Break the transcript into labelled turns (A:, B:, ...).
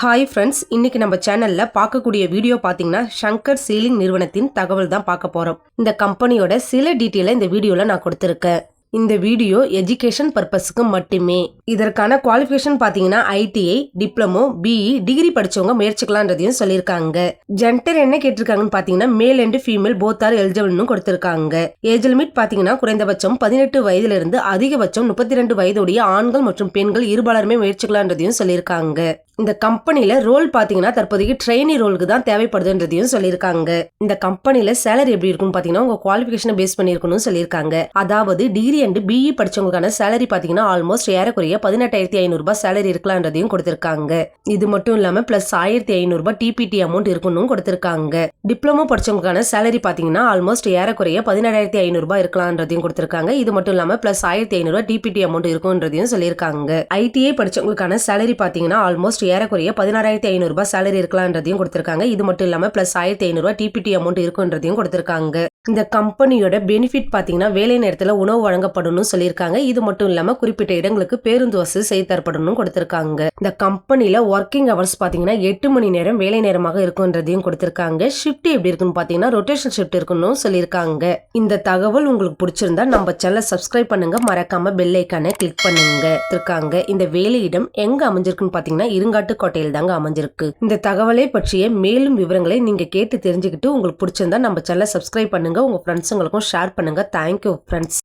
A: Hi friends, இன்னைக்கு நம்ம சேனல்ல பார்க்கக்கூடிய வீடியோ பார்த்தீங்கன்னா சங்கர் சீலிங் நிறுவனத்தின் தகவல் தான் பார்க்க போறோம். இந்த கம்பெனியோட சில டீட்டெயிலை இந்த வீடியோல நான் கொடுத்துருக்கேன். இந்த வீடியோ எஜுகேஷன் பர்பஸ்க்கு மட்டுமே. இதற்கான குவாலிஃபிகேஷன் பார்த்தீங்கன்னா ஐடிஐ, டிப்ளமோ, பிஇ டிகிரி படிச்சவங்க முயற்சிக்கலான்றதையும் சொல்லியிருக்காங்க. ஜெண்டர் என்ன கேட்டிருக்காங்கன்னு பார்த்தீங்கன்னா male and female both are எலிஜிபிள்னு கொடுத்திருக்காங்க. ஏஜ் லிமிட் பார்த்தீங்கன்னா குறைந்தபட்சம் 18 வயதுல இருந்து அதிகபட்சம் 32 வயதுடைய ஆண்கள் மற்றும் பெண்கள் இருபாலருமே முயற்சிக்கலான்றதையும் சொல்லியிருக்காங்க. இந்த கம்பெனில ரோல் பாத்தீங்கன்னா தற்போதைக்கு ட்ரெயினி ரோலுக்கு தான் தேவைப்படுதுன்றதையும் சொல்லியிருக்காங்க. இந்த கம்பெனில சேலரி எப்படி இருக்குன்னு பாத்தீங்கன்னா உங்க குவாலிஃபிகேஷனை பேஸ் பண்ணிருக்கணும்னு சொல்லியிருக்காங்க. அதாவது டிகிரி அண்ட் பிஇ படிச்சவங்களுக்கான சேலரி பாத்தீங்கன்னா ஆல்மோஸ்ட் ஏறக்குறைய 18,500 ரூபாய் சேலரி இருக்கலான்றதையும் கொடுத்திருக்காங்க. இது மட்டும் இல்லாம பிளஸ் 1,500 ரூபாய் டிபிடி அமௌண்ட் இருக்கணும் கொடுத்திருக்காங்க. டிப்ளமோ படிச்சவங்களுக்கான சேலரி பாத்தீங்கன்னா ஆல்மோஸ்ட் ஏறக்குறைய 17,500 ரூபாய் இருக்கலான்றதையும் கொடுத்திருக்காங்க. இது மட்டும் இல்லாம பிளஸ் 1,500 ரூபாய் டிபிடி அமௌண்ட் இருக்கும்ன்றதையும் சொல்லியிருக்காங்க. ஐடிஐ படிச்சவங்களுக்கான சேலரி பாத்தீங்கன்னா ஆல்மோஸ்ட் ஏறக்குறைய 16,500 ரூபாய் சேலரி இருக்கலான்றதையும் கொடுத்திருக்காங்க. இது மட்டும் இல்லாம பிளஸ் 1,500 ரூபாய் டிபிடி அமௌண்ட் இருக்குன்றதையும் கொடுத்திருக்காங்க. இந்த கம்பெனியோட பெனிஃபிட் பாத்தீங்கன்னா வேலை நேரத்துல உணவு வழங்கப்படும் சொல்லியிருக்காங்க. இது மட்டும் இல்லாம குறிப்பிட்ட இடங்களுக்கு பேருந்து வசதி செய்து தரப்படும் கொடுத்திருக்காங்க. இந்த கம்பெனில ஒர்க்கிங் ஹவர்ஸ் பாத்தீங்கன்னா 8 மணி நேரம் வேலை நேரமாக இருக்குன்றதையும் கொடுத்திருக்காங்க. ஷிஃப்ட் எப்படி இருக்குன்னு பாத்தீங்கன்னா ரொட்டேஷன் ஷிஃப்ட் இருக்குன்னு சொல்லியிருக்காங்க. இந்த தகவல் உங்களுக்கு பிடிச்சிருந்தா நம்ம சேனலை சப்ஸ்கிரைப் பண்ணுங்க, மறக்காம பெல் ஐக்கானை கிளிக் பண்ணுங்க. இந்த வேலையிடம் எங்க அமைஞ்சிருக்குன்னு பாத்தீங்கன்னா இருங்காட்டுக்கோட்டையில் தாங்க அமைஞ்சிருக்கு. இந்த தகவலை பற்றிய மேலும் விவரங்களை நீங்க கேட்டு தெரிஞ்சுக்கிட்டு உங்களுக்கு பிடிச்சிருந்தா நம்ம சேனலை சப்ஸ்கிரைப் பண்ணுங்க, உங்க ஃப்ரெண்ட்ஸுங்களுக்கும் ஷேர் பண்ணுங்க. Thank you friends.